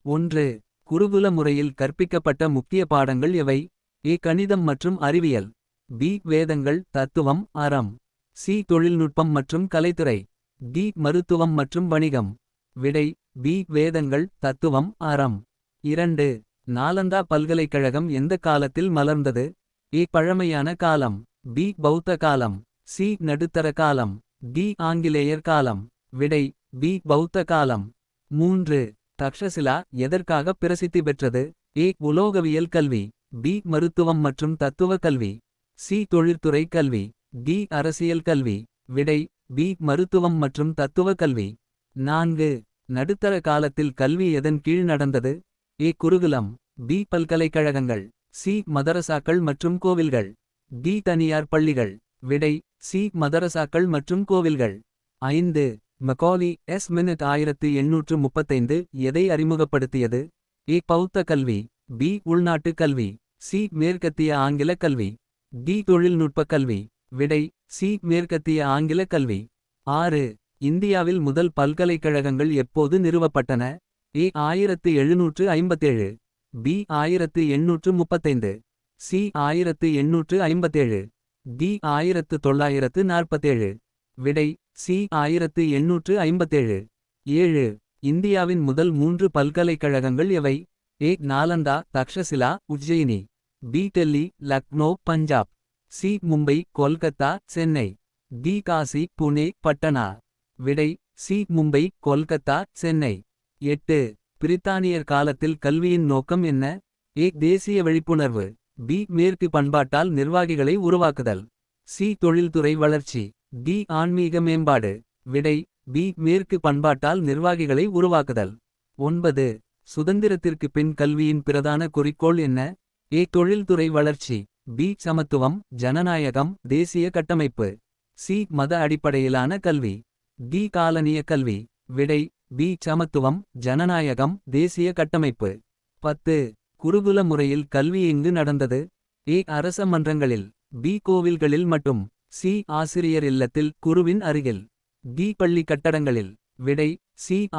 1. குருகுல முறையில் கற்பிக்கப்பட்ட முக்கிய பாடங்கள் எவை? கணிதம் மற்றும் அறிவியல். வேதங்கள் தத்துவம் அறம். தொழில்நுட்பம் மற்றும் கலைத்துறை. மருத்துவம் மற்றும் வணிகம். விடை வேதங்கள் தத்துவம் அறம். 2. நாலந்தா பல்கலைக்கழகம் எந்த காலத்தில் மலர்ந்தது? பழமையான காலம். பௌத்த காலம். நடுத்தர காலம். ஆங்கிலேயர் காலம். விடை பௌத்த காலம். 3. தக்ஷசிலா எதற்காக பிரசித்தி பெற்றது? உலோகவியல் கல்வி. மருத்துவம் மற்றும் தத்துவ கல்வி. தொழிற்துறை கல்வி. அரசியல் கல்வி. விடை மருத்துவம் மற்றும் தத்துவ கல்வி. 4. நடுத்தர காலத்தில் கல்வி எதன் கீழ் நடந்தது? குருகுலம். பல்கலைக்கழகங்கள். மதரசாக்கள் மற்றும் கோவில்கள். தனியார் பள்ளிகள். விடை மதரசாக்கள் மற்றும் கோவில்கள். 5. மெக்காலி மினிட் 1835 எதை அறிமுகப்படுத்தியது? பௌத்த கல்வி. உள்நாட்டு கல்வி. மேற்கத்திய ஆங்கில கல்வி. தொழில்நுட்ப கல்வி. விடை மேற்கத்திய ஆங்கில கல்வி. 6. இந்தியாவில் முதல் பல்கலைக்கழகங்கள் எப்போது நிறுவப்பட்டன? 1757. 1835. 1857. 1947. விடை 1857. 7. இந்தியாவின் முதல் 3 பல்கலைக்கழகங்கள் எவை? நாலந்தா தக்ஷசிலா உஜ்ஜயினி. டெல்லி லக்னோ பஞ்சாப். மும்பை கொல்கத்தா சென்னை. காசி புனே பட்டனா. விடை மும்பை கொல்கத்தா சென்னை. 8. பிரித்தானியர் காலத்தில் கல்வியின் நோக்கம் என்ன? தேசிய விழிப்புணர்வு. மேற்கு பண்பாட்டால் நிர்வாகிகளை உருவாக்குதல். தொழில்துறை வளர்ச்சி. ஆன்மீக மேம்பாடு. விடை மேற்கு பண்பாட்டால் நிர்வாகிகளை உருவாக்குதல். 9. சுதந்திரத்திற்கு பின் கல்வியின் பிரதான குறிக்கோள் என்ன? தொழில்துறை வளர்ச்சி. சமத்துவம் ஜனநாயகம் தேசிய கட்டமைப்பு. மத அடிப்படையிலான கல்வி. காலனிய கல்வி. விடை சமத்துவம் ஜனநாயகம் தேசிய கட்டமைப்பு. 10. குருகுல முறையில் கல்வி எங்கு நடந்தது? அரச மன்றங்களில். கோவில்களில் மட்டும். ஆசிரியர் இல்லத்தில் குருவின் அருகில். பள்ளி கட்டடங்களில். விடை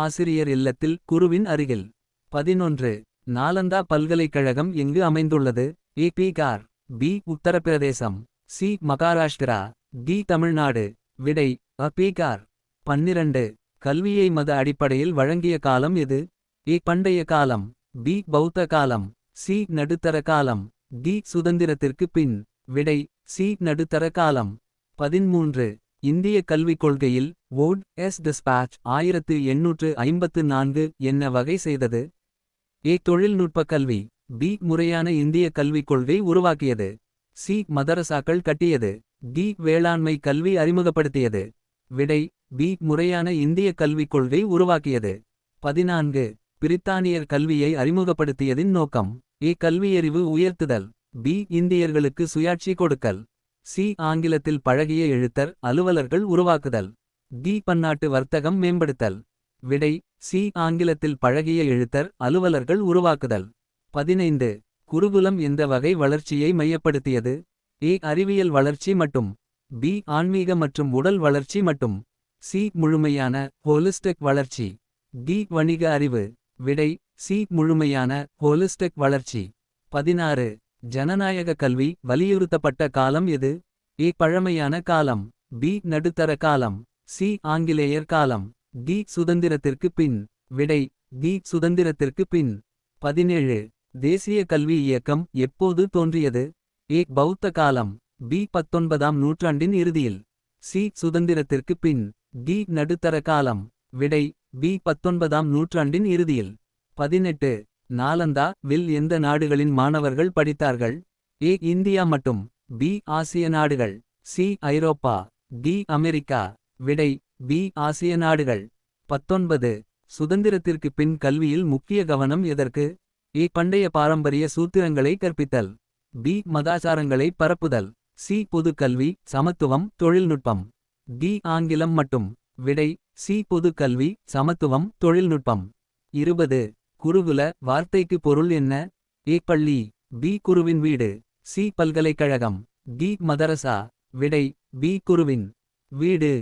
ஆசிரியர் இல்லத்தில் குருவின் அருகில். 11. நாலந்தா பல்கலைக்கழகம் எங்கு அமைந்துள்ளது? பீகார். உத்தரப்பிரதேசம். மகாராஷ்டிரா. தமிழ்நாடு. விடை பீகார். 12. கல்வியை மத அடிப்படையில் வழங்கிய காலம் எது? பண்டைய காலம். பௌத்த காலம். நடுத்தர காலம். சுதந்திரத்திற்கு பின். விடை நடுத்தர காலம். 13. இந்திய கல்விக் கொள்கையில் வோர்ட் டிஸ்பாட்ச் 1854 என்ன வகை செய்தது? தொழில்நுட்ப கல்வி. முறையான இந்திய கல்விக் கொள்கை உருவாக்கியது. மதரசாக்கள் கட்டியது. வேளாண்மை கல்வி அறிமுகப்படுத்தியது. விடை முறையான இந்திய கல்விக் கொள்கை உருவாக்கியது. 14. பிரித்தானியர் கல்வியை அறிமுகப்படுத்தியதின் நோக்கம். கல்வியறிவு உயர்த்துதல். இந்தியர்களுக்கு சுயாட்சி கொடுக்கல். ஆங்கிலத்தில் பழகிய எழுத்தர் அலுவலர்கள் உருவாக்குதல். பன்னாட்டு வர்த்தகம் மேம்படுத்தல். விடை ஆங்கிலத்தில் பழகிய எழுத்தர் அலுவலர்கள் உருவாக்குதல். 15. குருகுலம் எந்த வகை வளர்ச்சியை மையப்படுத்தியது? அறிவியல் வளர்ச்சி மட்டும். ஆன்மீக மற்றும் உடல் வளர்ச்சி மட்டும். முழுமையான ஹோலிஸ்டிக் வளர்ச்சி. வணிக அறிவு. விடை முழுமையான ஹோலிஸ்டிக் வளர்ச்சி. 16. ஜனநாயக கல்வி வலியுறுத்தப்பட்ட காலம் எது? பழமையான காலம். நடுத்தர காலம். ஆங்கிலேயர் காலம். சுதந்திரத்திற்கு பின். விடை சுதந்திரத்திற்கு பின். 17. தேசிய கல்வி இயக்கம் எப்போது தோன்றியது? பௌத்த காலம். 19ஆம் நூற்றாண்டின் இறுதியில். சுதந்திரத்திற்கு பின். நடுத்தர காலம். விடை 19ஆம் நூற்றாண்டின் இறுதியில். 18. நாலந்தா வில் எந்த நாடுகளின் மாணவர்கள் படித்தார்கள்? இந்தியா மட்டும். ஆசிய நாடுகள். ஐரோப்பா. அமெரிக்கா. விடை ஆசிய நாடுகள். 19. சுதந்திரத்திற்கு பின் கல்வியில் முக்கிய கவனம் எதற்கு? பண்டைய பாரம்பரிய சூத்திரங்களை கற்பித்தல். மதாச்சாரங்களை பரப்புதல். பொது கல்வி சமத்துவம் தொழில்நுட்பம். ஆங்கிலம் மட்டும். விடை பொது கல்வி சமத்துவம் தொழில்நுட்பம். 20. குருகுல வார்த்தைக்கு பொருள் என்ன? பள்ளி. குருவின் வீடு. பல்கலைக்கழகம். மதரசா. விடை குருவின் வீடு.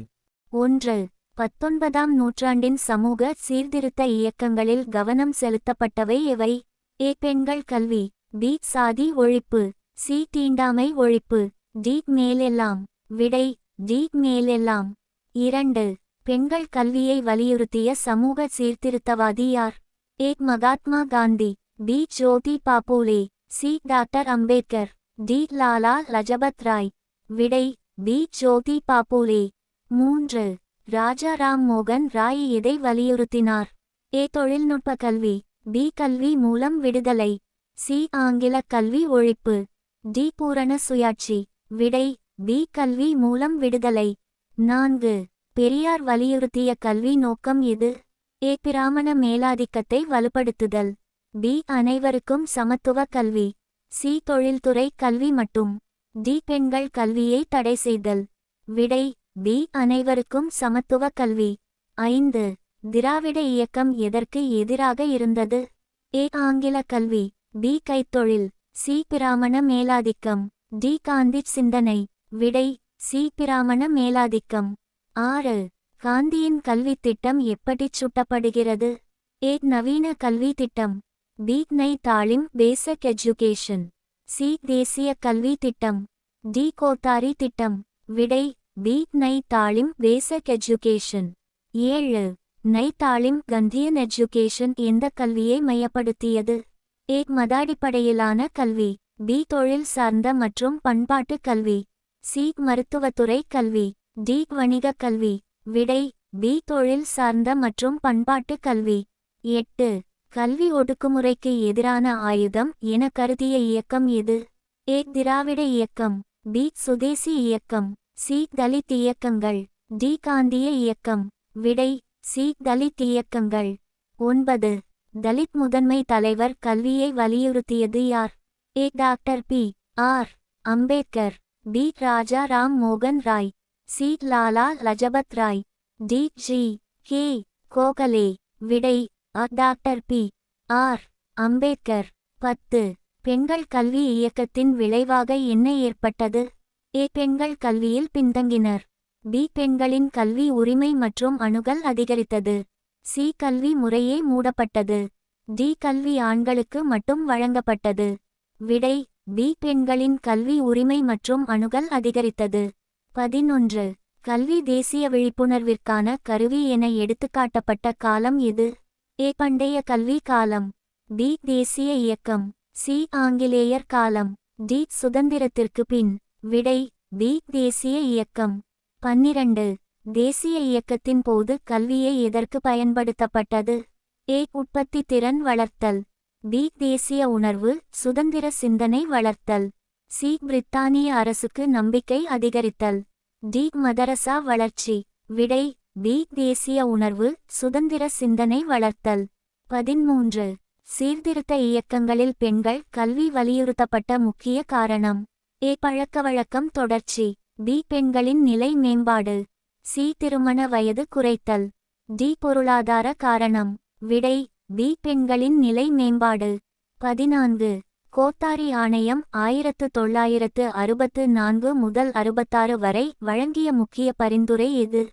1. 19ஆம் நூற்றாண்டின் சமூக சீர்திருத்த இயக்கங்களில் கவனம் செலுத்தப்பட்டவை எவை? ஏ. பெண்கள் கல்வி. பி. சாதி ஒழிப்பு. சி. தீண்டாமை ஒழிப்பு. டி. மேலெல்லாம். விடை டி. மேலெல்லாம். 2. பெண்கள் கல்வியை வலியுறுத்திய சமூக சீர்திருத்தவாதி யார்? A. Mahatma Gandhi. B. Jyotiba Phule. C. Doctor Ambedkar. D. Lala Lajpat Rai. விடை பி. ஜோதிபா பூலே. 3. ராஜா ராம் மோகன் ராய் எதை வலியுறுத்தினார்? ஏ. தொழில்நுட்ப கல்வி. பி. கல்வி மூலம் விடுதலை. சி. ஆங்கில கல்வி ஒழிப்பு. டி. பூரண சுயாட்சி. விடை பி. கல்வி மூலம் விடுதலை. 4. பெரியார் வலியுறுத்திய கல்வி நோக்கம் எது? ஏ. பிராமண மேலாதிக்கத்தை வலுப்படுத்துதல். பி. அனைவருக்கும் சமத்துவ கல்வி. சி. தொழில்துறை கல்வி மட்டும். டி. பெண்கள் கல்வியை தடை செய்தல். விடை பி. அனைவருக்கும் சமத்துவ கல்வி. 5. திராவிட இயக்கம் எதற்கு எதிராக இருந்தது? ஏ. ஆங்கில கல்வி. பி. கைத்தொழில். சி. பிராமண மேலாதிக்கம். டி. காந்திச் சிந்தனை. விடை சி. பிராமண மேலாதிக்கம். 6. காந்தியின் கல்வித் திட்டம் எப்படிச் சுட்டப்படுகிறது? ஏ. நவீன கல்வி திட்டம். B. Nai Talim basic education. C. தேசிய கல்வி திட்டம். டி. கோத்தாரி திட்டம். விடை B. Nai Talim basic education. 7. Nai Talim Gandhian education எந்த கல்வியை மையப்படுத்தியது? ஏ. மதாடிப்படையிலான கல்வி. பி. தொழில் சார்ந்த மற்றும் பண்பாட்டு கல்வி. சி. மருத்துவத்துறை கல்வி. டி. வணிக கல்வி. விடை பி. தொழில் சார்ந்த மற்றும் பண்பாட்டு கல்வி. 8. கல்வி ஒடுக்குமுறைக்கு எதிரான ஆயுதம் என கருதிய இயக்கம் எது? ஏ. திராவிட இயக்கம். பி. சுதேசி இயக்கம். சி. தலித் இயக்கங்கள். டி. காந்திய இயக்கம். விடை சி. தலித் இயக்கங்கள். 9. தலித் முதன்மை தலைவர் கல்வியை வலியுறுத்தியது யார்? A. Doctor B. R. Ambedkar. B. Raja Ram மோகன் Roy. C. Lala Lajpat Rai. D. G. K. Gokhale. விடை அ. Doctor B. ஆர். அம்பேத்கர். 10. பெண்கள் கல்வி இயக்கத்தின் விளைவாக என்ன ஏற்பட்டது? ஏ. பெண்கள் கல்வியில் பின்தங்கினர். பி. பெண்களின் கல்வி உரிமை மற்றும் அணுகல் அதிகரித்தது. சி. கல்வி முறையே மூடப்பட்டது. டி. கல்வி ஆண்களுக்கு மட்டும் வழங்கப்பட்டது. விடை பி. பெண்களின் கல்வி உரிமை மற்றும் அணுகல் அதிகரித்தது. 11. கல்வி தேசிய விழிப்புணர்விற்கான கருவி என எடுத்துக்காட்டப்பட்ட காலம் எது? ஏ. பண்டைய கல்வி காலம். பி. தேசிய இயக்கம். சி. ஆங்கிலேயர் காலம். டி. சுதந்திரத்திற்கு பின். விடை பி. தேசிய இயக்கம். 12. தேசிய இயக்கத்தின் போது கல்வியை எதற்கு பயன்படுத்தப்பட்டது? ஏ. உற்பத்தி திறன் வளர்த்தல். பி. தேசிய உணர்வு சுதந்திர சிந்தனை வளர்த்தல். சி. பிரித்தானிய அரசுக்கு நம்பிக்கை அதிகரித்தல். டி. மதரசா வளர்ச்சி. விடை பி. தேசிய உணர்வு சுதந்திர சிந்தனை வளர்த்தல். 13. சீர்திருத்த இயக்கங்களில் பெண்கள் கல்வி வலியுறுத்தப்பட்ட முக்கிய காரணம்? ஏ. பழக்கவழக்கம் தொடர்ச்சி. பி. பெண்களின் நிலை மேம்பாடு. சி. திருமண வயது குறைத்தல். டி. பொருளாதார காரணம். விடை பி. பெண்களின் நிலை மேம்பாடு. 14. கோத்தாரி ஆணையம் 1964 முதல் 66 வரை வழங்கிய முக்கிய பரிந்துரை எது?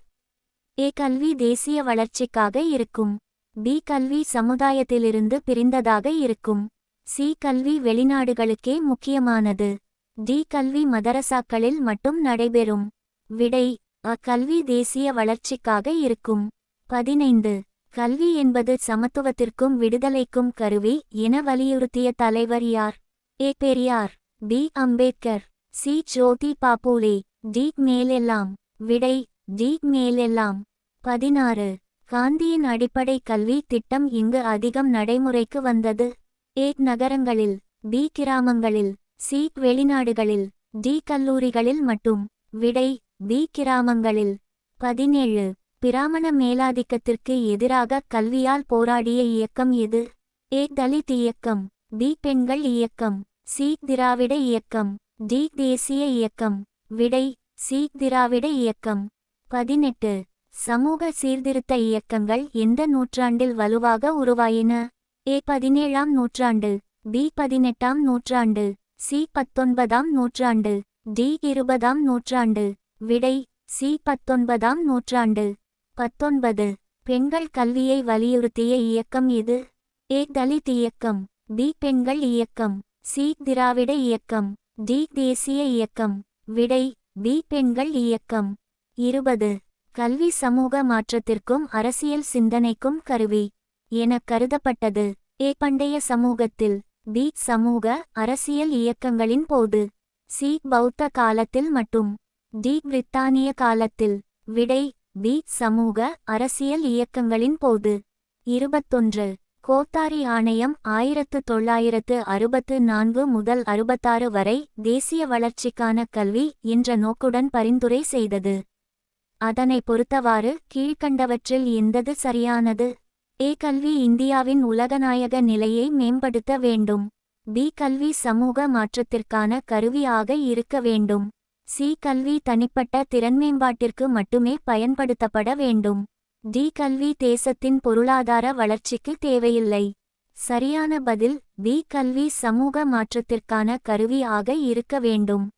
ஏ. கல்வி தேசிய வளர்ச்சிக்காக இருக்கும். பி. கல்வி சமுதாயத்திலிருந்து பிரிந்ததாக இருக்கும். சி. கல்வி வெளிநாடுகளுக்கே முக்கியமானது. டி. கல்வி மதரசாக்களில் மட்டும் நடைபெறும். விடை அ. கல்வி தேசிய வளர்ச்சிக்காக இருக்கும். 15. கல்வி என்பது சமத்துவத்திற்கும் விடுதலைக்கும் கருவி என வலியுறுத்திய தலைவர் யார்? A. Periyar. B. Ambedkar. C. Jyotiba Phule. D. மேலெல்லாம். விடை டி. மேலெல்லாம். 16. காந்தியின் அடிப்படை கல்வி திட்டம் இங்கு அதிகம் நடைமுறைக்கு வந்தது? ஏ. நகரங்களில். பி. கிராமங்களில். சி. வெளிநாடுகளில். டி. கல்லூரிகளில் மட்டும். விடை பி. கிராமங்களில். 17. பிராமண மேலாதிக்கத்திற்கு எதிராக கல்வியால் போராடிய இயக்கம் எது? ஏ. தலித் இயக்கம். பி. பெண்கள் இயக்கம். சி. திராவிட இயக்கம். டி. தேசிய இயக்கம். விடை சி. திராவிட இயக்கம். 18. சமூக சீர்திருத்த இயக்கங்கள் எந்த நூற்றாண்டில் வலுவாக உருவாயின? ஏ. 17ஆம் நூற்றாண்டு. பி. 18ஆம் நூற்றாண்டு. சி. 19ஆம் நூற்றாண்டு. டி. 20ஆம் நூற்றாண்டு. விடை சி. 19ஆம் நூற்றாண்டு. 19. பெண்கள் கல்வியை வலியுறுத்திய இயக்கம் எது? ஏ. தலித் இயக்கம். பி. பெண்கள் இயக்கம். சி. திராவிட இயக்கம். டி. தேசிய இயக்கம். விடை பி. பெண்கள் இயக்கம். 20. கல்வி சமூக மாற்றத்திற்கும் அரசியல் சிந்தனைக்கும் கருவி என கருதப்பட்டது. ஏ. பண்டைய சமூகத்தில். பி. சமூக அரசியல் இயக்கங்களின் போது. சி. பௌத்த காலத்தில் மட்டும். டி. பிரித்தானிய காலத்தில். விடை பி. சமூக அரசியல் இயக்கங்களின் போது. 21. கோத்தாரி ஆணையம் 1964 முதல் 66 வரை தேசிய வளர்ச்சிக்கான கல்வி என்ற நோக்குடன் பரிந்துரை செய்தது. அதனை பொறுத்தவாறு கீழ்க்கண்டவற்றில் எந்தது சரியானது? ஏ. கல்வி இந்தியாவின் உலகநாயக நிலையை மேம்படுத்த வேண்டும். பி. கல்வி சமூக மாற்றத்திற்கான கருவியாக இருக்க வேண்டும். சி. கல்வி தனிப்பட்ட திறன்மேம்பாட்டிற்கு மட்டுமே பயன்படுத்தப்பட வேண்டும். டி. கல்வி தேசத்தின் பொருளாதார வளர்ச்சிக்கு தேவையில்லை. சரியான பதில் பி. கல்வி சமூக மாற்றத்திற்கான கருவி ஆக இருக்க வேண்டும்.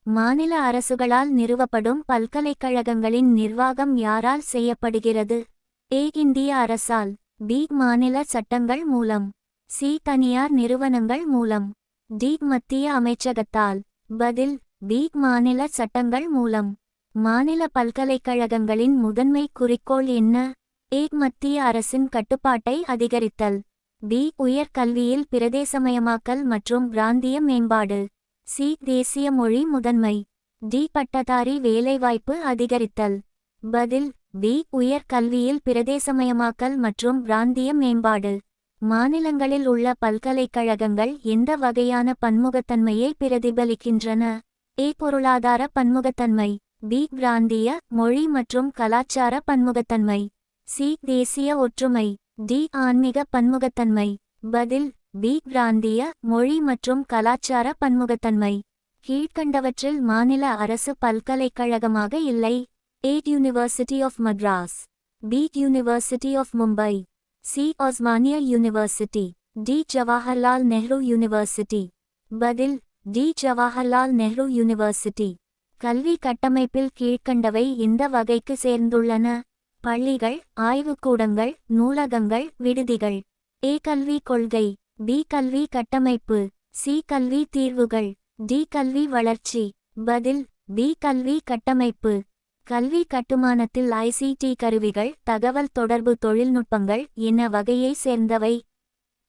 மாநில அரசுகளால் நிறுவப்படும் பல்கலைக்கழகங்களின் நிர்வாகம் யாரால் செய்யப்படுகிறது? ஏ. இந்திய அரசால். பி. மாநில சட்டங்கள் மூலம். சி. தனியார் நிறுவனங்கள் மூலம். டி. மத்திய அமைச்சகத்தால். பதில் பி. மாநில சட்டங்கள் மூலம். மாநில பல்கலைக்கழகங்களின் முதன்மை குறிக்கோள் என்ன? ஏ. மத்திய அரசின் கட்டுப்பாட்டை அதிகரித்தல். பி. உயர்கல்வியில் பிரதேசமயமாக்கல் மற்றும் பிராந்திய மேம்பாடு. சி. தேசிய மொழி முதன்மை. டி. பட்டதாரி வேலைவாய்ப்பு அதிகரித்தல். பதில் பி. உயர்கல்வியில் பிரதேசமயமாக்கல் மற்றும் பிராந்திய மேம்பாடு. மாநிலங்களில் உள்ள பல்கலைக்கழகங்கள் எந்த வகையான பன்முகத்தன்மையை பிரதிபலிக்கின்றன? ஏ. பொருளாதார பன்முகத்தன்மை. பி. பிராந்திய மொழி மற்றும் கலாச்சார பன்முகத்தன்மை. சி. தேசிய ஒற்றுமை. டி. ஆன்மீக பன்முகத்தன்மை. பதில் பி. பிராந்திய மொழி மற்றும் கலாச்சார பன்முகத்தன்மை. கீழ்க்கண்டவற்றில் மாநில அரசு பல்கலைக்கழகமாக இல்லை. A. University of Madras. B. University of Mumbai. C. Osmania university. D. Jawaharlal Nehru university. பதில் டி. ஜவஹர்லால் நெஹ்ரு யூனிவர்சிட்டி. கல்வி கட்டமைப்பில் கீழ்க்கண்டவை எந்த வகைக்கு சேர்ந்துள்ளன? பள்ளிகள், ஆய்வுக்கூடங்கள், நூலகங்கள், விடுதிகள். ஏ. கல்வி கொள்கை. பி. கல்வி கட்டமைப்பு. சி. கல்வி தீர்வுகள். டி. கல்வி வளர்ச்சி. பதில் பி. கல்வி கட்டமைப்பு. கல்வி கட்டுமானத்தில் ICT கருவிகள், தகவல் தொடர்பு தொழில்நுட்பங்கள் என்ன வகையை சேர்ந்தவை?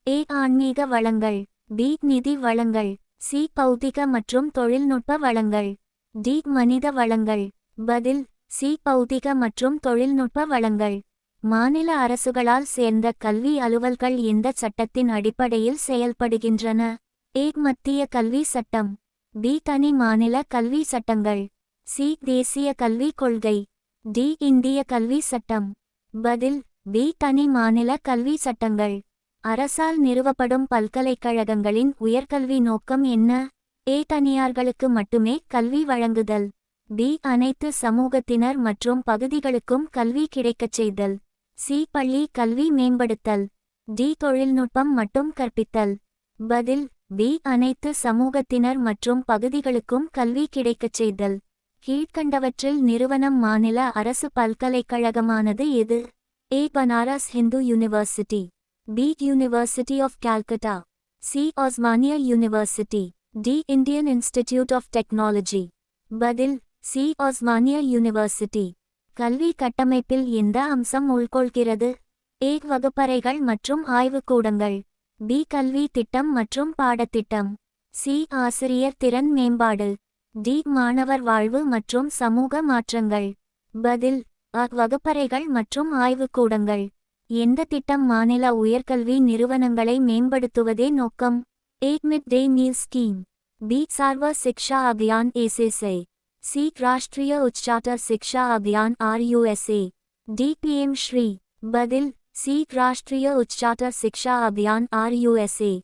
ஏ. ஆன்மீக வளங்கள். பி. நிதி வளங்கள். சி. பௌதிக மற்றும் தொழில்நுட்ப வளங்கள். டி. மனித வளங்கள். பதில் சி. பௌதிக மற்றும் தொழில்நுட்ப வளங்கள். மாநில அரசுகளால் சேர்ந்த கல்வி அலுவல்கள் எந்த சட்டத்தின் அடிப்படையில் செயல்படுகின்றன? ஏ. மத்திய கல்வி சட்டம். பி. தனி மாநில கல்வி சட்டங்கள். சி. தேசிய கல்வி கொள்கை. டி. இந்திய கல்வி சட்டம். பதில் பி. தனி மாநில கல்வி சட்டங்கள். அரசால் நிறுவப்படும் பல்கலைக்கழகங்களின் உயர்கல்வி நோக்கம் என்ன? ஏ. தனியார்களுக்கு மட்டுமே கல்வி வழங்குதல். பி. அனைத்து சமூகத்தினர் மற்றும் பகுதிகளுக்கும் கல்வி கிடைக்கச் செய்தல். சி. பள்ளி கல்வி மேம்படுத்தல். டி. தொழில்நுட்பம் மட்டும் கற்பித்தல். பதில் பி. அனைத்து சமூகத்தினர் மற்றும் பகுதிகளுக்கும் கல்வி கிடைக்கச் செய்தல். கீழ்க்கண்டவற்றில் நிறுவனம் மாநில அரசு பல்கலைக்கழகமானது எது? A. Banaras Hindu university. B. University of Calcutta. C. Osmania university. D. Indian institute of technology. பதில் சி. ஒஸ்மானியா யூனிவர்சிட்டி. கல்வி கட்டமைப்பில் எந்த அம்சம் உள்கொள்கிறது? ஏ. வகுப்பறைகள் மற்றும் ஆய்வுக்கூடங்கள். பி. கல்வி திட்டம் மற்றும் பாடத்திட்டம். சி. ஆசிரியர் திறன் மேம்பாடு. டி. மாணவர் வாழ்வு மற்றும் சமூக மாற்றங்கள். பதில் அ. வகுப்பறைகள் மற்றும் ஆய்வுக்கூடங்கள். எந்த திட்டம் மாநில உயர்கல்வி நிறுவனங்களை மேம்படுத்துவதே நோக்கம்? A. Mid day meal scheme. B. Sarva Shiksha Abhiyan SSA. C. Rashtriya Uchchatar Shiksha Abhiyan RUSA. D. PM Shri. பதில் சி. ராஷ்டிரிய உச்சாட்டர் சிக்ஷா அபியான் RUSA.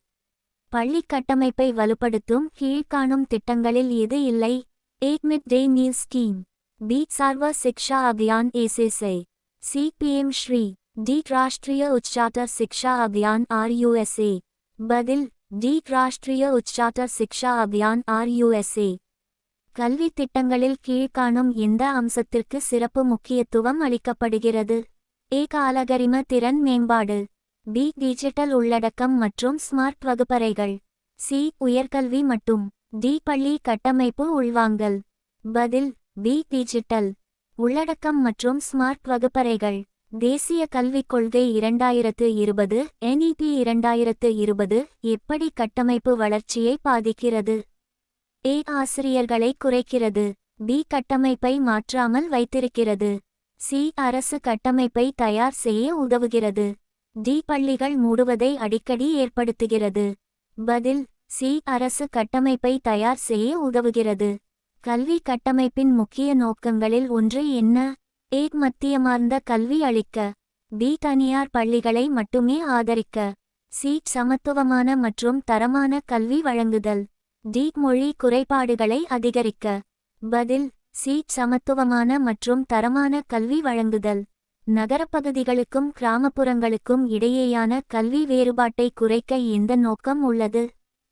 பள்ளி கட்டமைப்பை வலுப்படுத்தும் கீழ்காணும் திட்டங்களில் எது இல்லை? A. Mid day meal scheme. B. Sarva Shiksha Abhiyan SSA. C. PM Shri. D. Rashtriya Uchchatar Shiksha Abhiyan RUSA. பதில் டி. ராஷ்டிரிய உச்சாட்டர் சிக்ஷா அபியான் RUSA. கல்வி திட்டங்களில் கீழ்காணும் எந்த அம்சத்திற்கு சிறப்பு முக்கியத்துவம் அளிக்கப்படுகிறது? ஏ. காலகரிம திறன் மேம்பாடு. பி. டிஜிட்டல் உள்ளடக்கம் மற்றும் ஸ்மார்ட் வகுப்பறைகள். சி. உயர்கல்வி மட்டும். டி. பள்ளி கட்டமைப்பு உள்வாங்கல். பதில் பி. டிஜிட்டல் உள்ளடக்கம் மற்றும் ஸ்மார்ட் வகுப்பறைகள். தேசிய கல்விக் கொள்கை 2020 NEP 2020 எப்படி கட்டமைப்பு வளர்ச்சியை பாதிக்கிறது? ஏ. ஆசிரியர்களை குறைக்கிறது. பி. கட்டமைப்பை மாற்றாமல் வைத்திருக்கிறது. சி. அரசு கட்டமைப்பை தயார் செய்ய உதவுகிறது. டி. பள்ளிகள் மூடுவதை அடிக்கடி ஏற்படுத்துகிறது. பதில் சி. அரசு கட்டமைப்பை தயார் செய்ய உதவுகிறது. கல்வி கட்டமைப்பின் முக்கிய நோக்கங்களில் ஒன்று என்ன? ஏ. மத்தியமார்ந்த கல்வி அளிக்க. பி. தனியார் பள்ளிகளை மட்டுமே ஆதரிக்க. சி. சமத்துவமான மற்றும் தரமான கல்வி வழங்குதல். டி. மொழி குறைபாடுகளை அதிகரிக்க. பதில் சி. சமத்துவமான மற்றும் தரமான கல்வி வழங்குதல். நகரப்பகுதிகளுக்கும் கிராமப்புறங்களுக்கும் இடையேயான கல்வி வேறுபாட்டை குறைக்க எந்த நோக்கம் உள்ளது?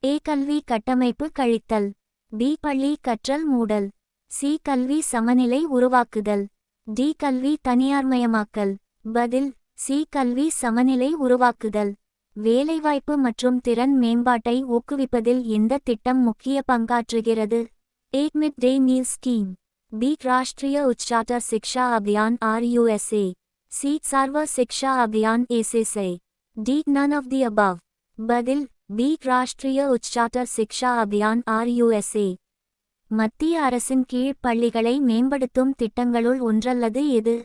ஏ. கல்வி கட்டமைப்பு கழித்தல். பி. பள்ளி கற்றல் மூடல். சி. கல்வி சமநிலை உருவாக்குதல். டி. கல்வி தனியார்மயமாக்கல். பதில் சி. கல்வி சமநிலை உருவாக்குதல். வேலைவாய்ப்பு மற்றும் திறன் மேம்பாட்டை ஊக்குவிப்பதில் எந்த திட்டம் முக்கிய பங்காற்றுகிறது? A. Mid day meal scheme. B. Rashtriya Uchchatar शिक्षा Abhiyan RUSA. C. Serve Shiksha Abhiyan SSA. D. None of the above. பதில் பி. ராஷ்டிரிய உச்சतर शिक्षा अभियान RUSA. மத்திய அரசின் கீழ் பள்ளிகளை மேம்படுத்தும் திட்டங்களுள் ஒன்றல்லது எது?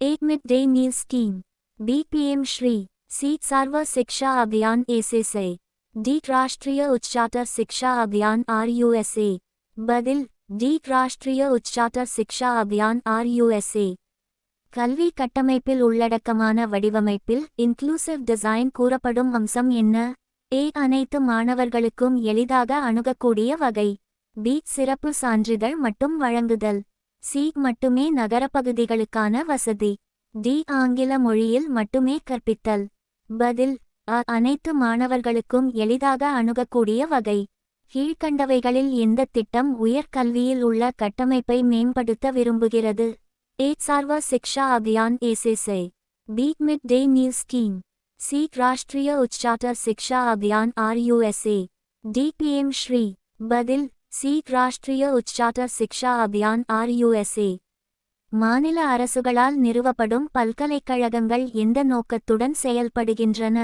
A. Mid day meal scheme. B. PM Shri. C. Sarva Shiksha Abhiyan SSA. D. Rashtriya Uchchatar Shiksha Abhiyan RUSA. பதில் டி. ராஷ்டிரிய உச்சतर शिक्षा अभियान RUSA. கல்வி கட்டமைப்பில் உள்ளடக்கமான வடிவமைப்பில் இன்க்ளூசிவ் டிசைன் கூறப்படும் அம்சம் என்ன? ஏ. அனைத்து மாணவர்களுக்கும் எளிதாக அணுகக்கூடிய வகை. பி. சிறப்பு சான்றிதழ் மட்டும் வழங்குதல். சி. மட்டுமே நகரப்பகுதிகளுக்கான வசதி. டி. ஆங்கில மொழியில் மட்டுமே கற்பித்தல். பதில் அ. அனைத்து மாணவர்களுக்கும் எளிதாக அணுகக்கூடிய வகை. கீழ்கண்டவைகளில் எந்த திட்டம் உயர்கல்வியில் உள்ள கட்டமைப்பை மேம்படுத்த விரும்புகிறது? ஏ. सर्व Shiksha Abhiyan SSA. B. Mid day meal scheme. C. Rashtriya Uchchatar शिक्षा Abhiyan RUSA. D. PM Shri. பதில் சி. ராஷ்டிரிய உச்சतर शिक्षा अभियान RUSA. மாநில அரசுகளால் நிறுவப்படும் பல்கலைக்கழகங்கள் எந்த நோக்கத்துடன் செயல்படுகின்றன?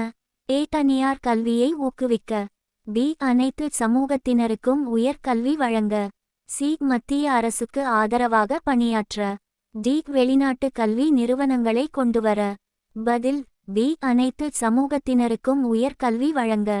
ஏ. தனியார் கல்வியை ஊக்குவிக்க. பி. அனைத்து சமூகத்தினருக்கும் உயர்கல்வி வழங்க. சி. மத்திய அரசுக்கு ஆதரவாக பணியாற்ற. டி. வெளிநாட்டு கல்வி நிறுவனங்களை கொண்டுவர. பதில் பி. அனைத்து சமூகத்தினருக்கும் உயர்கல்வி வழங்க.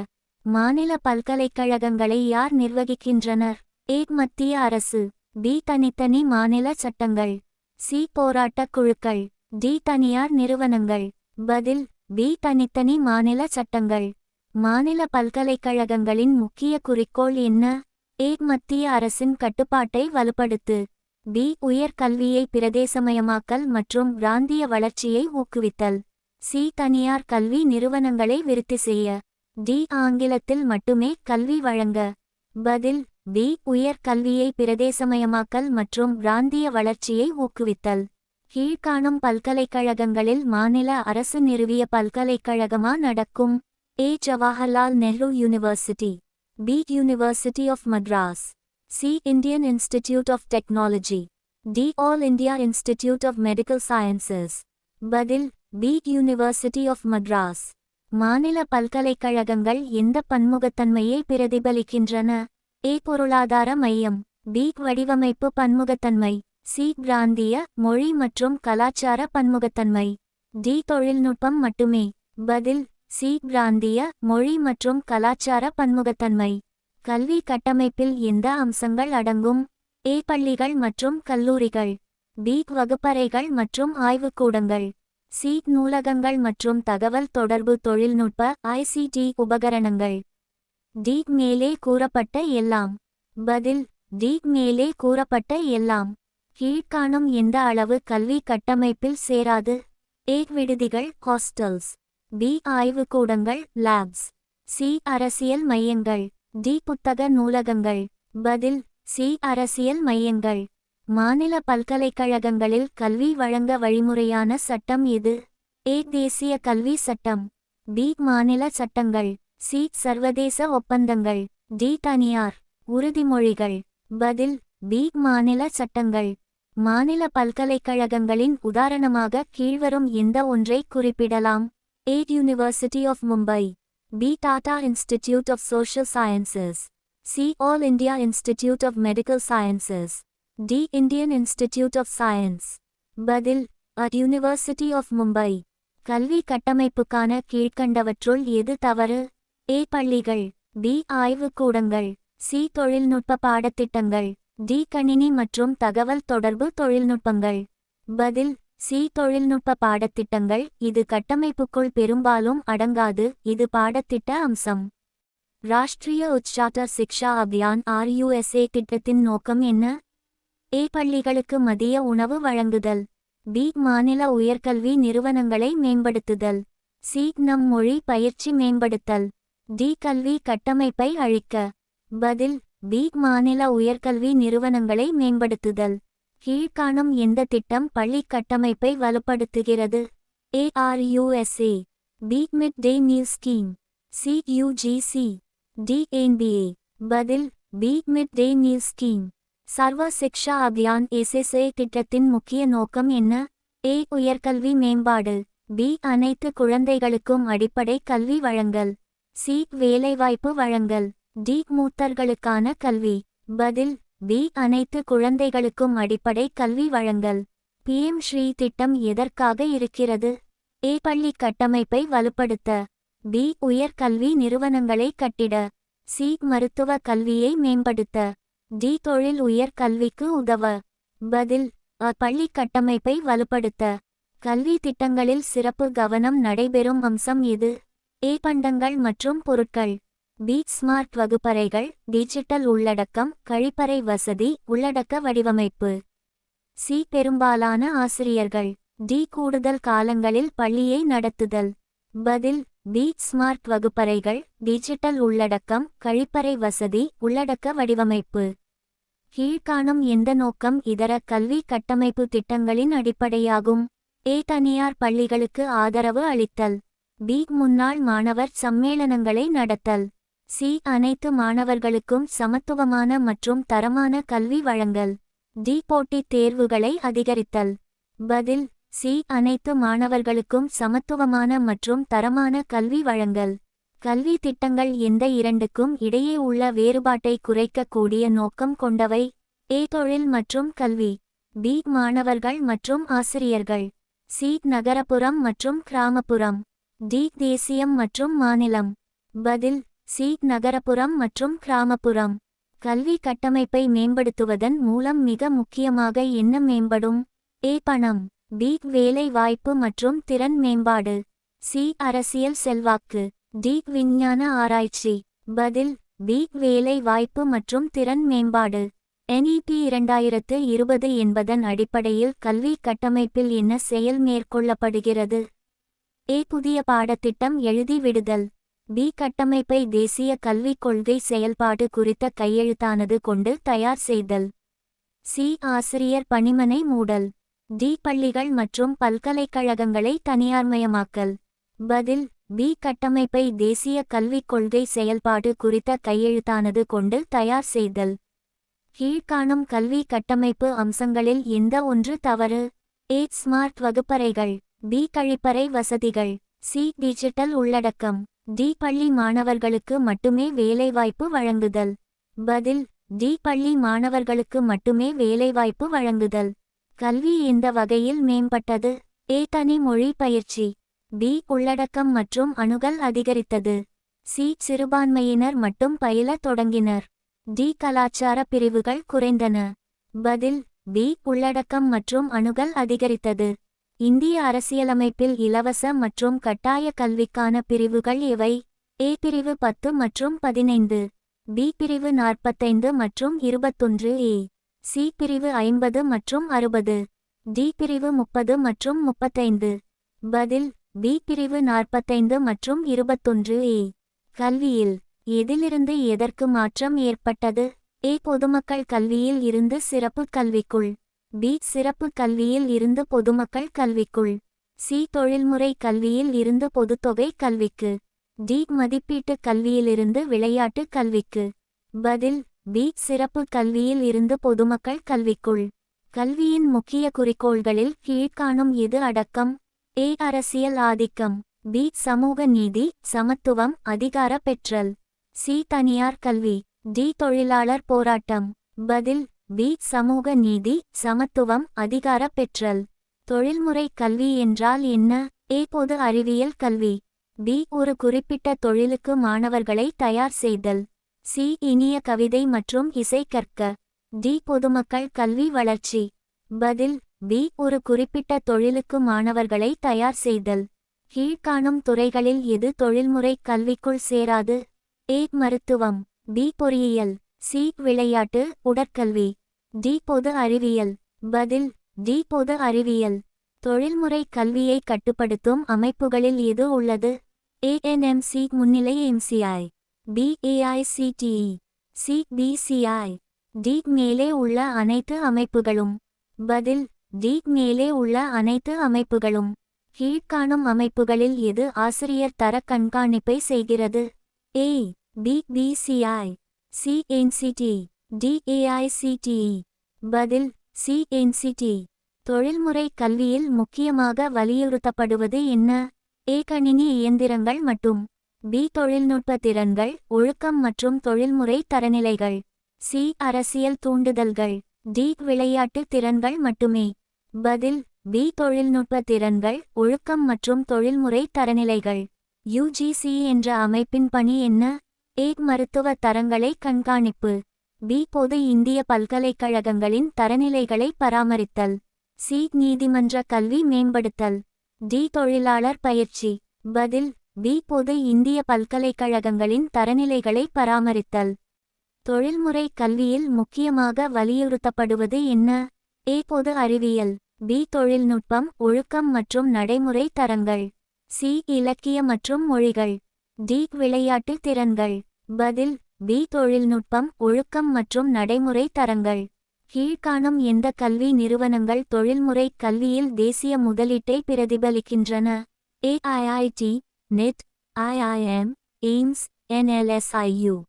மாநில பல்கலைக்கழகங்களை யார் நிர்வகிக்கின்றனர்? ஏ. மத்திய அரசு. பி. தனித்தனி மாநில சட்டங்கள். சி. போராட்டக் குழுக்கள். டி. தனியார் நிறுவனங்கள். பதில் பி. தனித்தனி மாநில சட்டங்கள். மாநில பல்கலைக்கழகங்களின் முக்கிய குறிக்கோள் என்ன? ஏ. மத்திய அரசின் கட்டுப்பாட்டை வலுப்படுத்து. பி. உயர்கல்வியை பிரதேசமயமாக்கல் மற்றும் பிராந்திய வளர்ச்சியை ஊக்குவித்தல். சி. தனியார் கல்வி நிறுவனங்களை விருத்தி செய்ய. டி. ஆங்கிலத்தில் மட்டுமே கல்வி வழங்க. பதில் பி. உயர்கல்வியை பிரதேசமயமாக்கல் மற்றும் பிராந்திய வளர்ச்சியை ஊக்குவித்தல். கீழ்காணும் பல்கலைக்கழகங்களில் மாநில அரசு நிறுவிய பல்கலைக்கழகமா நடக்கும்? A. Jawaharlal Nehru university. B. University of Madras. C. Indian institute of technology. D. All India institute of medical sciences. பதில் பி. University of Madras. மாநில பல்கலைக்கழகங்கள் எந்த பன்முகத்தன்மையை பிரதிபலிக்கின்றன? ஏ. பொருளாதார மையம். பி. வடிவமைப்பு பன்முகத்தன்மை. சி. பிராந்திய மொழி மற்றும் கலாச்சார பன்முகத்தன்மை. டி. தொழில்நுட்பம் மட்டுமே. பதில் சி. பிராந்திய மொழி மற்றும் கலாச்சார பன்முகத்தன்மை. கல்வி கட்டமைப்பில் எந்த அம்சங்கள் அடங்கும்? ஏ. பள்ளிகள் மற்றும் கல்லூரிகள். பி. வகுப்பறைகள் மற்றும் ஆய்வுக்கூடங்கள். சி. நூலகங்கள் மற்றும் தகவல் தொடர்பு தொழில்நுட்ப ICT உபகரணங்கள். டி. மேலே கூறப்பட்ட எல்லாம். பதில் டி. மேலே கூறப்பட்ட எல்லாம். கீழ்காணும் எந்த அளவு கல்வி கட்டமைப்பில் சேராது? ஏ. விடுதிகள் ஹாஸ்டல்ஸ். பி. ஆய்வுக்கூடங்கள் லேப்ஸ். சி. அரசியல் மையங்கள். டி. புத்தக நூலகங்கள். பதில் சி அரசியல் மையங்கள். மாநில பல்கலைக்கழகங்களில் கல்வி வழங்க வழிமுறையான சட்டம் எது? ஏ தேசிய கல்வி சட்டம். பி மாநில சட்டங்கள். சி சர்வதேச ஒப்பந்தங்கள். டி தனியார் உறுதிமொழிகள். பதில் பி மாநில சட்டங்கள். மாநில பல்கலைக்கழகங்களின் உதாரணமாக கீழ்வரும் எந்த ஒன்றை குறிப்பிடலாம்? A university of Mumbai. B Tata institute of social sciences. C all India institute of medical sciences. D Indian institute of science. பதில் யூனிவர்சிட்டி ஆஃப் மும்பை. கல்வி கட்டமைப்புக்கான கீழ்க்கண்டவற்றுள் எது தவறு? ஏ பள்ளிகள். பி ஆய்வுக்கூடங்கள். சி தொழில்நுட்ப பாடத்திட்டங்கள். டி கணினி மற்றும் தகவல் தொடர்பு தொழில்நுட்பங்கள். பதில் சி தொழில்நுட்ப பாடத்திட்டங்கள். இது கட்டமைப்புக்குள் பெரும்பாலும் அடங்காது, இது பாடத்திட்ட அம்சம். ராஷ்டிரிய உச்சாட்டர் சிக்ஷா அபியான் RUSA திட்டத்தின் நோக்கம் என்ன? ஏ பள்ளிகளுக்கு மதிய உணவு வழங்குதல். பி மாநில உயர்கல்வி நிறுவனங்களை மேம்படுத்துதல். சி நம் மொழி பயிற்சி மேம்படுத்தல். டி கல்வி கட்டமைப்பை அழிக்க. பதில் பி மாநில உயர்கல்வி நிறுவனங்களை மேம்படுத்துதல். கீழ்காணும் எந்த திட்டம் பள்ளி கட்டமைப்பை வலுப்படுத்துகிறது? A RUSA. B mid day meal scheme. C UGC. D NBA. பதில் B mid day meal scheme. Sarva Shiksha Abhiyan SSA திட்டத்தின் முக்கிய நோக்கம் என்ன? ஏ உயர்கல்வி மேம்பாடு. பி அனைத்து குழந்தைகளுக்கும் அடிப்படை கல்வி வழங்கல். சி வேலைவாய்ப்பு வழங்கல். டி மூத்தர்களுக்கான கல்வி. பதில் பி அனைத்து குழந்தைகளுக்கும் அடிப்படை கல்வி வழங்கல். PM ஸ்ரீ திட்டம் எதற்காக இருக்கிறது? ஏ பள்ளி கட்டமைப்பை வலுப்படுத்த. பி உயர்கல்வி நிறுவனங்களை கட்டிட. சி மருத்துவ கல்வியை மேம்படுத்த. டி தொழில் உயர் கல்விக்கு உதவ. பதில் பள்ளி கட்டமைப்பை வலுப்படுத்த. கல்வி திட்டங்களில் சிறப்பு கவனம் நடைபெறும் அம்சம் எது? ஏ பண்டங்கள் மற்றும் பொருட்கள். பி ஸ்மார்ட் வகுப்பறைகள். டிஜிட்டல் உள்ளடக்கம். கழிப்பறை வசதி. உள்ளடக்க வடிவமைப்பு. சி பெரும்பாலான ஆசிரியர்கள். டி கூடுதல் காலங்களில் பள்ளியை நடத்துதல். பதில் பி ஸ்மார்ட் வகுப்பறைகள். டிஜிட்டல் உள்ளடக்கம். கழிப்பறை வசதி. உள்ளடக்க வடிவமைப்பு. கீழ்காணும் எந்த நோக்கம் இதர கல்வி கட்டமைப்பு திட்டங்களின் அடிப்படையாகும்? ஏ தனியார் பள்ளிகளுக்கு ஆதரவு அளித்தல். பி முன்னாள் மாணவர் சம்மேளனங்களை நடத்தல். சி அனைத்து மாணவர்களுக்கும் சமத்துவமான மற்றும் தரமான கல்வி வழங்கல். டி போட்டித் தேர்வுகளை அதிகரித்தல். பதில் சி அனைத்து மாணவர்களுக்கும் சமத்துவமான மற்றும் தரமான கல்வி வழங்கல். கல்வி திட்டங்கள் எந்த இரண்டுக்கும் இடையே உள்ள வேறுபாட்டை குறைக்கக்கூடிய நோக்கம் கொண்டவை? ஏ தொழில் மற்றும் கல்வி. பி மாணவர்கள் மற்றும் ஆசிரியர்கள். சி நகரப்புறம் மற்றும் கிராமப்புறம். டி தேசியம் மற்றும் மாநிலம். பதில் சி நகரப்புறம் மற்றும் கிராமப்புறம். கல்வி கட்டமைப்பை மேம்படுத்துவதன் மூலம் மிக முக்கியமாக என்ன மேம்படும்? ஏ பணம். பி வேலை வாய்ப்பு மற்றும் திறன் மேம்பாடு. சி அரசியல் செல்வாக்கு. டி விஞ்ஞான ஆராய்ச்சி. பதில் பி வேலை வாய்ப்பு மற்றும் திறன் மேம்பாடு. NEP 2020 என்பதன் அடிப்படையில் கல்வி கட்டமைப்பில் என்ன செயல் மேற்கொள்ளப்படுகிறது? ஏ புதிய பாடத்திட்டம் எழுதி விடுதல். பி கட்டமைப்பை தேசிய கல்விக் கொள்கை செயல்பாடு குறித்த கையெழுத்தானது கொண்டு தயார் செய்தல். சி ஆசிரியர் பணிமனை மூடல். டி பள்ளிகள் மற்றும் பல்கலைக்கழகங்களை தனியார்மயமாக்கல். பதில் பி கட்டமைப்பை தேசிய கல்விக் கொள்கை செயல்பாடு குறித்த கையெழுத்தானது கொண்டு தயார் செய்தல். கீழ்காணும் கல்வி கட்டமைப்பு அம்சங்களில் எந்த ஒன்று தவறு? ஏ ஸ்மார்ட் வகுப்பறைகள். பி கழிப்பறை வசதிகள். சி டிஜிட்டல் உள்ளடக்கம். டி பள்ளி மாணவர்களுக்கு மட்டுமே வேலைவாய்ப்பு வழங்குதல். பதில் டி பள்ளி மாணவர்களுக்கு மட்டுமே வேலைவாய்ப்பு வழங்குதல். கல்வி எந்த வகையில் மேம்பட்டது? ஏ தனி மொழி பயிற்சி. பி உள்ளடக்கம் மற்றும் அணுகல் அதிகரித்தது. சி சிறுபான்மையினர் மட்டும் பயில தொடங்கினர். டி கலாச்சார பிரிவுகள் குறைந்தன. பதில் பி உள்ளடக்கம் மற்றும் அணுகல் அதிகரித்தது. இந்திய அரசியலமைப்பில் இலவச மற்றும் கட்டாய கல்விக்கான பிரிவுகள் எவை? ஏ பிரிவு 10 மற்றும் 15. பி பிரிவு 45 மற்றும் 21. ஏ சி பிரிவு 50 மற்றும் 60. டி பிரிவு 30 மற்றும் 35. பதில் பி பிரிவு 45 மற்றும் 21. ஏ கல்வியில் எதிலிருந்து எதற்கு மாற்றம் ஏற்பட்டது? ஏ பொதுமக்கள் கல்வியில் இருந்து சிறப்பு கல்விக்குள். பி சிறப்பு கல்வியில் இருந்து பொதுமக்கள் கல்விக்குள். சி தொழில்முறை கல்வியில் இருந்து பொதுத்தொகை கல்விக்கு. டி மதிப்பீட்டு கல்வியிலிருந்து விளையாட்டு கல்விக்கு. பதில் பி சிறப்பு கல்வியில் இருந்து பொதுமக்கள் கல்விக்குள். கல்வியின் முக்கிய குறிக்கோள்களில் கீழ்காணும் எது அடக்கம்? ஏ அரசியல் ஆதிக்கம். பி சமூக நீதி, சமத்துவம், அதிகார பெற்றல். சி தனியார் கல்வி. டி தொழிலாளர் போராட்டம். பதில் பி சமூக நீதி, சமத்துவம், அதிகார பெற்றல். தொழில்முறை கல்வி என்றால் என்ன? ஏ பொது அறிவியல் கல்வி. பி ஒரு குறிப்பிட்ட தொழிலுக்கு மாணவர்களை தயார் செய்தல். சி இனிய கவிதை மற்றும் இசை கற்க. டி பொதுமக்கள் கல்வி வளர்ச்சி. பதில் பி ஒரு குறிப்பிட்ட தொழிலுக்கு மாணவர்களை தயார் செய்தல். கீழ்காணும் துறைகளில் எது தொழில்முறை கல்விக்குள் சேராது? ஏ மருத்துவம். பி பொறியியல். சி விளையாட்டு, உடற்கல்வி. டி பொது அறிவியல். பதில் டி பொது அறிவியல். தொழில்முறை கல்வியை கட்டுப்படுத்தும் அமைப்புகளில் எது உள்ளது? ஏஎன்எம்சி முன்னிலை MCI. B AICTE. C PCI. D மேலே உள்ள அனைத்து அமைப்புகளும். பதில் டி மேலே உள்ள அனைத்து அமைப்புகளும். கீழ்காணும் அமைப்புகளில் எது ஆசிரியர் தர கண்காணிப்பை செய்கிறது? A B BCI. C NCT. D AICTE. பதில் சி என்சிடி. தொழில்முறை கல்வியில் முக்கியமாக வலியுறுத்தப்படுவது என்ன? ஏ கணினி இயந்திரங்கள் மற்றும். பி தொழில்நுட்ப திறன்கள், ஒழுக்கம் மற்றும் தொழில்முறை தரநிலைகள். சி அரசியல் தூண்டுதல்கள். டி விளையாட்டு திறன்கள் மட்டுமே. பதில் பி தொழில்நுட்ப திறன்கள், ஒழுக்கம் மற்றும் தொழில்முறை தரநிலைகள். யுஜிசி என்ற அமைப்பின் பணி என்ன? ஏ மருத்துவ தரங்களை கண்காணிப்பு. பி பொது இந்திய பல்கலைக்கழகங்களின் தரநிலைகளை பராமரித்தல். சி நீதிமன்ற கல்வி மேம்படுத்தல். டி தொழிலாளர் பயிற்சி. பதில் பி பொது இந்திய பல்கலைக்கழகங்களின் தரநிலைகளை பராமரித்தல். தொழில்முறை கல்வியில் முக்கியமாக வலியுறுத்தப்படுவது என்ன? ஏ பொது அறிவியல். பி தொழில்நுட்பம், ஒழுக்கம் மற்றும் நடைமுறை தரங்கள். சி இலக்கிய மற்றும் மொழிகள். டி விளையாட்டு திறன்கள். பதில் பி தொழில்நுட்பம், ஒழுக்கம் மற்றும் நடைமுறை தரங்கள். கீழ்காணும் எந்த கல்வி நிறுவனங்கள் தொழில்முறை கல்வியில் தேசிய முதலீட்டை பிரதிபலிக்கின்றன? A IIT, NET, IIM, AIIMS, NLSIU.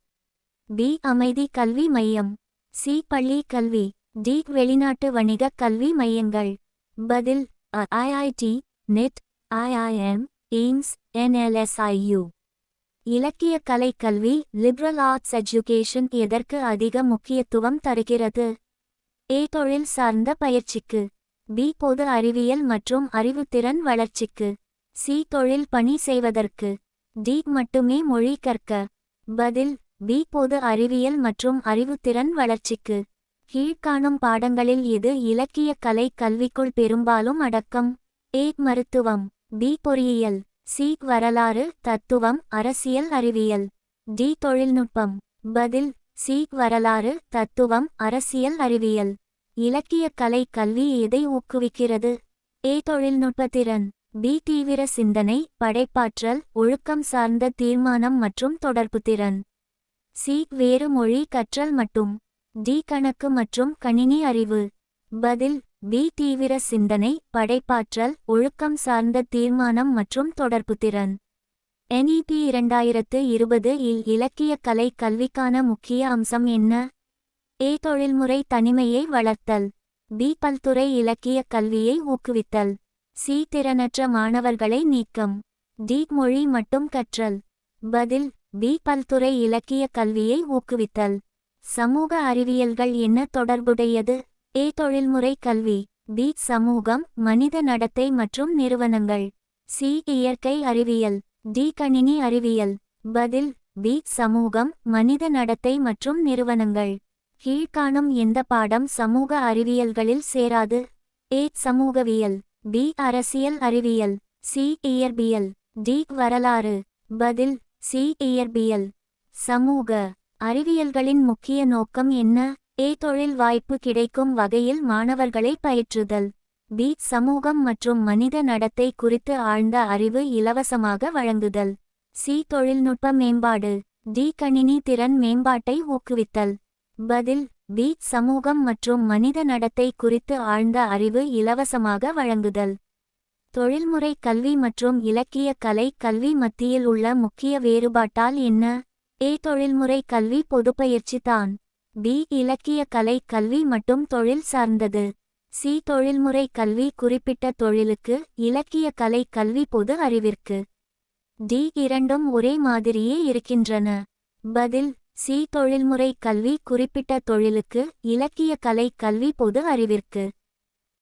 B அமைதி கல்வி மையம். சி பள்ளி கல்வி. டி வெளிநாட்டு வணிக கல்வி மையங்கள். பதில் ஐஐடி, நெட், ஐஐஎம், எய்ம்ஸ், என்எல்எஸ்ஐயு. இலக்கிய கலை கல்வி, லிபரல் ஆர்ட்ஸ் எஜுகேஷன் எதற்கு அதிக முக்கியத்துவம் தருகிறது? ஏ தொழில் சார்ந்த பயிற்சிக்கு. பி பொது அறிவியல் மற்றும் அறிவுத்திறன் வளர்ச்சிக்கு. சி தொழில் பணி செய்வதற்கு. டி மட்டுமே மொழி கற்க. பதில் பி பொது அறிவியல் மற்றும் அறிவுத்திறன் வளர்ச்சிக்கு. கீழ்காணும் பாடங்களில் எது இலக்கிய கலை கல்விக்குள் பெரும்பாலும் அடக்கம்? ஏ மருத்துவம். பி பொறியியல். சி வரலாறு, தத்துவம், அரசியல் அறிவியல். டி தொழில்நுட்பம். பதில் சி வரலாறு, தத்துவம், அரசியல் அறிவியல். இலக்கிய கலை கல்வி எதை ஊக்குவிக்கிறது? ஏ தொழில்நுட்பத்திறன். பி தீவிர சிந்தனை, படைப்பாற்றல், ஒழுக்கம் சார்ந்த தீர்மானம் மற்றும் தொடர்புத்திறன். சி வேறு மொழி கற்றல் மட்டும். டி கணக்கு மற்றும் கணினி அறிவு. பதில் பி தீவிர சிந்தனை, படைப்பாற்றல், ஒழுக்கம் சார்ந்த தீர்மானம் மற்றும் தொடர்புத்திறன். NEP 2020 இல் இலக்கிய கலை கல்விக்கான முக்கிய அம்சம் என்ன? ஏ தொழில்முறை தனிமையை வளர்த்தல். பி பல்துறை இலக்கிய கல்வியை ஊக்குவித்தல். சி திறனற்ற மாணவர்களை நீக்கம். டி மொழி மட்டும் கற்றல். பதில் பி பல்துறை இலக்கிய கல்வியை ஊக்குவித்தல். சமூக அறிவியல்கள் என்ன தொடர்புடையது? ஏ தொழில்முறை கல்வி. பி சமூகம், மனித நடத்தை மற்றும் நிறுவனங்கள். சி இயற்கை அறிவியல். டி கணினி அறிவியல். பதில் பி சமூகம், மனித நடத்தை மற்றும் நிறுவனங்கள். கீழ்காணும் எந்த பாடம் சமூக அறிவியல்களில் சேராது? ஏ சமூகவியல். பி அரசியல் அறிவியல். சி இயற்பியல். டி வரலாறு. பதில் சி இயற்பியல். சமூக அறிவியல்களின் முக்கிய நோக்கம் என்ன? ஏ தொழில் வாய்ப்பு கிடைக்கும் வகையில் மாணவர்களை பயிற்றுதல். பி சமூகம் மற்றும் மனித நடத்தை குறித்து ஆழ்ந்த அறிவு இலவசமாக வழங்குதல். சி தொழில்நுட்ப மேம்பாடு. டி கணினி திறன் மேம்பாட்டை ஊக்குவித்தல். பதில் பி சமூகம் மற்றும் மனித நடத்தை குறித்து ஆழ்ந்த அறிவு இலவசமாக வழங்குதல். தொழில்முறை கல்வி மற்றும் இலக்கிய கலை கல்வி மத்தியில் உள்ள முக்கிய வேறுபாட்டால் என்ன? ஏ தொழில்முறை கல்வி பொதுப்பயிற்சி தான். பி இலக்கிய கலை கல்வி மட்டும் தொழில் சார்ந்தது. சி தொழில்முறை கல்வி குறிப்பிட்ட தொழிலுக்கு, இலக்கிய கலை கல்வி பொது அறிவிற்கு. டி இரண்டும் ஒரே மாதிரியே இருக்கின்றன. பதில் சி தொழில்முறை கல்வி குறிப்பிட்ட தொழிலுக்கு, இலக்கிய கலை கல்வி பொது அறிவிற்கு.